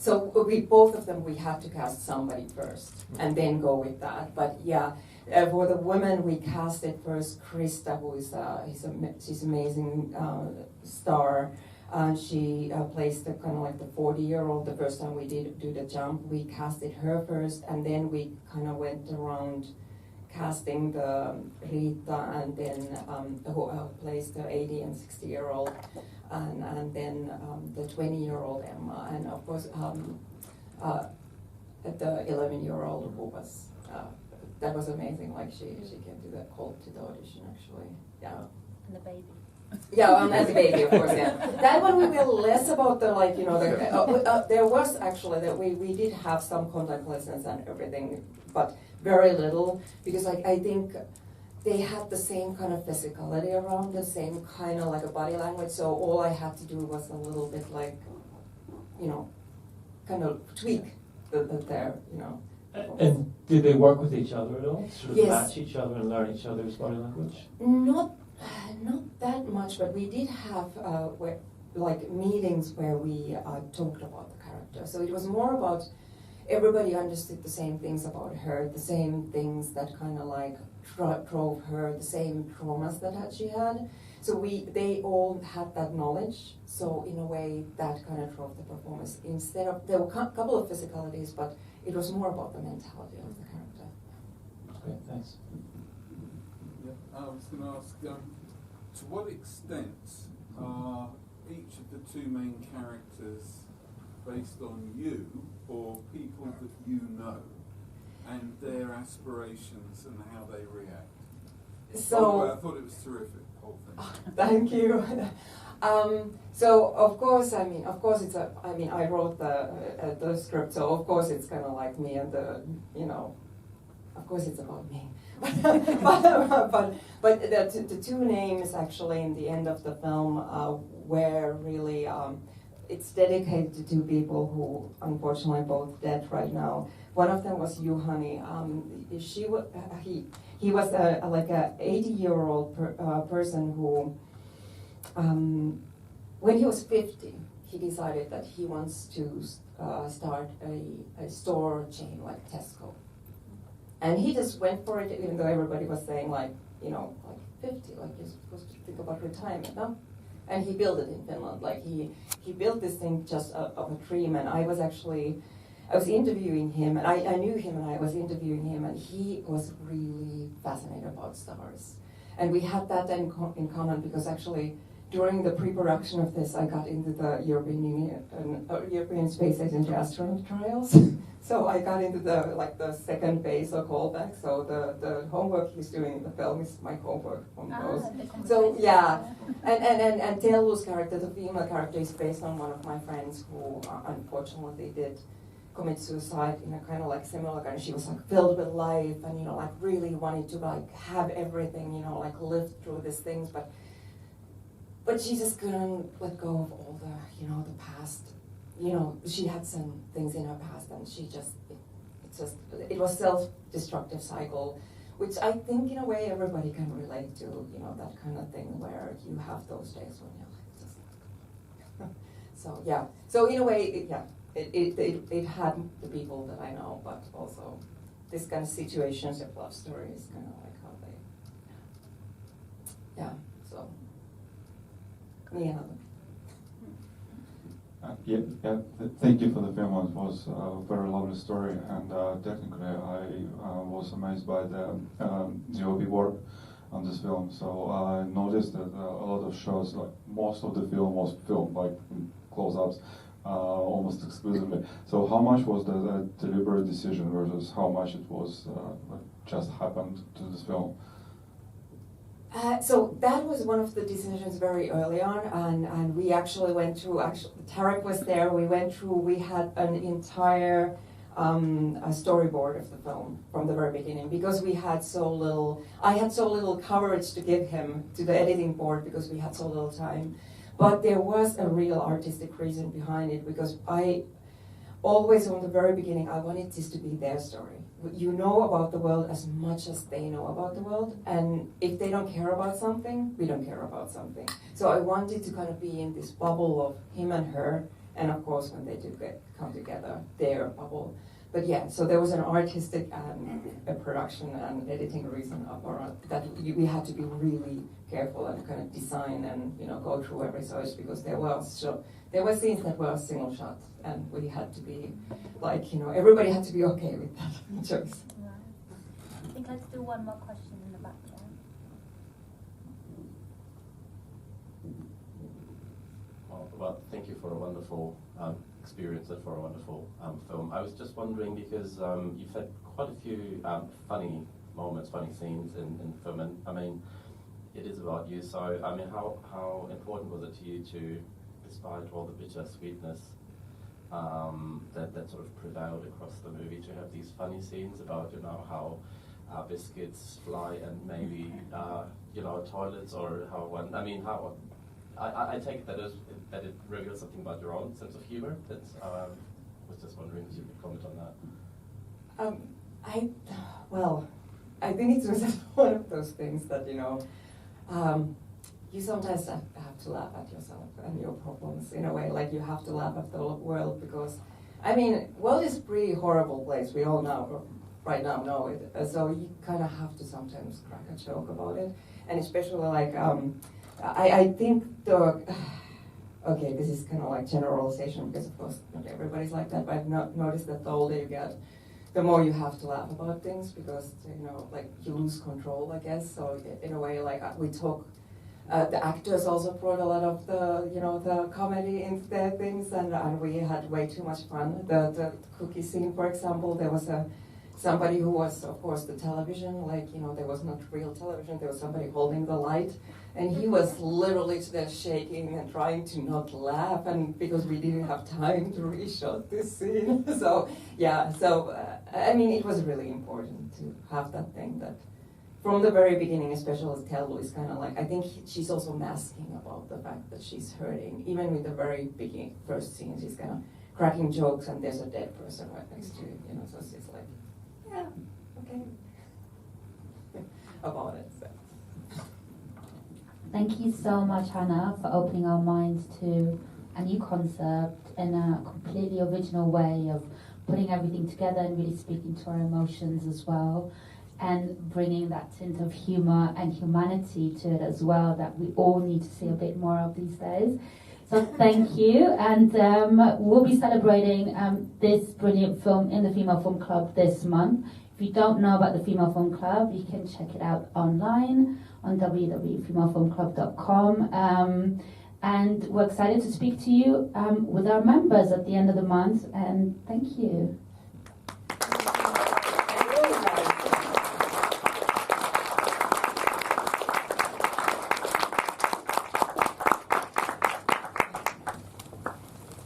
So we both of them, we had to cast somebody first and then go with that. But yeah, for the women we casted first Krista, who is she's amazing star. She plays the kind of like the 40-year-old. The first time we did do the jump, we casted her first, and then we kind of went around casting the Rita, and then who plays the 80 and 60-year-old, and then the 20-year-old Emma, and of course the 11-year-old who was that was amazing. Like she came to the called to the audition actually. Yeah. And the baby. Yeah, and as a baby, of course, yeah. That one we will less about the, like, you know, there was actually, that we did have some contact lessons and everything, but very little, because like I think they had the same kind of physicality around, the same kind of like a body language, so all I had to do was a little bit like, you know, kind of tweak their, you know. And did they work with each other at all? Sort of Yes. match each other and learn each other's body language? Not that much, but we did have like meetings where we talked about the character. So it was more about everybody understood the same things about her, the same things that kind of like drove her, the same traumas that she had. So they all had that knowledge. So in a way, that kind of drove the performance. Instead of, there were a couple of physicalities, but it was more about the mentality of the character. Okay, thanks. I was going to ask, to what extent are each of the two main characters based on you or people that you know and their aspirations and how they react? So, I thought it was terrific, the whole thing. Thank you. So of course, it's I wrote the script, so of course it's kind of like me and of course it's about me. but the two names actually in the end of the film were really, it's dedicated to two people who unfortunately are both dead right now. One of them was Juhani. He was like a 80-year-old person who, when he was 50, he decided that he wants to start a store chain like Tesco. And he just went for it, even though everybody was saying like 50, like you're supposed to think about retirement, no? And he built it in Finland. Like he built this thing just of a dream. And I was interviewing him, and I knew him, and I was interviewing him, and he was really fascinated about stars. And we had that in common because actually during the pre-production of this, I got into the European Space Agency astronaut trials. So I got into the second phase of callback. So the homework he's doing in the film is my homework on those. So yeah, and Telu's character, the female character, is based on one of my friends who unfortunately did commit suicide in a kind of like similar kind of, she was like filled with life and like really wanted to like have everything, like live through these things, but she just couldn't let go of all the, the past. She had some things in her past, and it was self-destructive cycle, which I think in a way everybody can relate to, that kind of thing where you have those days when you're like just. So yeah, so in a way, it had the people that I know, but also this kind of situations of love story is kind of like how they, yeah. So yeah. Thank you for the film. It was a very lovely story, and technically I was amazed by the DOP work on this film. So I noticed that a lot of shows, like most of the film was filmed like in close-ups, almost exclusively. So how much was that a deliberate decision versus how much it was just happened to this film? So that was one of the decisions very early on, and we actually went through, Tarek was there, we had an entire a storyboard of the film from the very beginning, because we had I had so little coverage to give him to the editing board because we had so little time. But there was a real artistic reason behind it, because I always, from the very beginning, I wanted this to be their story. You know about the world as much as they know about the world, and if they don't care about something, we don't care about something. So I wanted to kind of be in this bubble of him and her, and of course when they do come together, their bubble. But yeah, so there was an artistic and a production and editing reason that we had to be really careful and kind of design and go through every choice, because there were scenes that were single shot, and we had to be like everybody had to be okay with that choice. Right. I think let's do one more question in the back there. Well, thank you for a wonderful experience and for a wonderful film. I was just wondering, because you've had quite a few funny moments, funny scenes in the film, and I mean, it is about you. So, I mean, how important was it to you to, despite all the bitter sweetness that sort of prevailed across the movie, to have these funny scenes about how biscuits fly and maybe toilets, or how one? I mean, how? I take that that it reveals something about your own sense of humor. That's was just wondering if you could comment on that. I think it's just one of those things that you sometimes have to laugh at yourself and your problems in a way. Like you have to laugh at the world, because world is a pretty horrible place. We all right now know it. So you kind of have to sometimes crack a joke about it, and especially I think this is kind of like generalization, because of course not everybody's like that, but I've noticed that the older you get, the more you have to laugh about things, because you lose control, I guess. So in a way, we talk, the actors also brought a lot of the comedy into their things, and we had way too much fun. The cookie scene, for example, there was somebody who was, of course, the television, there was not real television, there was somebody holding the light, and he was literally there shaking and trying to not laugh, and because we didn't have time to reshot this scene. So, yeah, it was really important to have that thing that, from the very beginning, especially as Tellu is kind of I think she's also masking about the fact that she's hurting. Even with the very beginning, first scene, she's kind of cracking jokes, and there's a dead person right next to it, so she's yeah, okay, about it. So. Thank you so much, Hannah, for opening our minds to a new concept in a completely original way of putting everything together and really speaking to our emotions as well, and bringing that tint of humor and humanity to it as well that we all need to see a bit more of these days. So thank you, and we'll be celebrating this brilliant film in the Female Film Club this month. If you don't know about the Female Film Club, you can check it out online on www.femalefilmclub.com. And we're excited to speak to you with our members at the end of the month, and thank you.